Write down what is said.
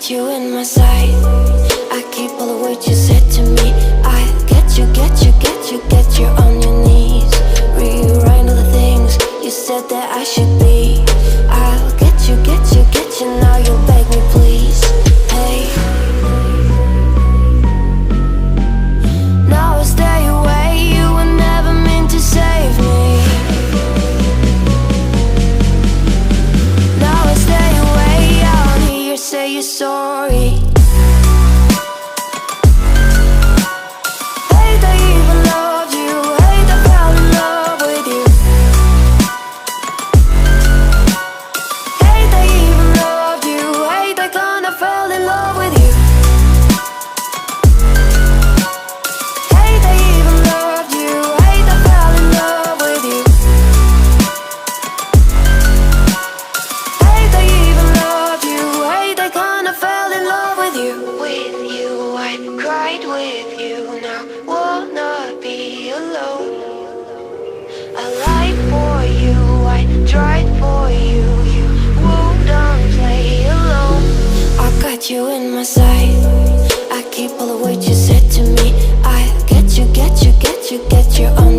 got you in my sight. I keep all the words you said to me. I get you, get you, get you, get you on your knees. Rewrite all the things you said that I should be. I'll get you, get you, get you. Now you'll beg me please. Hey, now I stay away. You were never meant to save me. Now I stay away. I don't hear you say you're sorry. Hate I even loved you. Hate I fell in love with you. Hate I even loved you. Hate I kinda fell in love with you. Hate I even loved you. Hate I fell in love with you. Hate I even loved you. Hate I kinda fell in love with you. With you, I cried with you. Now wanna be alone. I lied for you, I tried for you. You wouldn't play alone. I got you in my sight. I keep all the words you said to me. I get you, get you, get you, get you on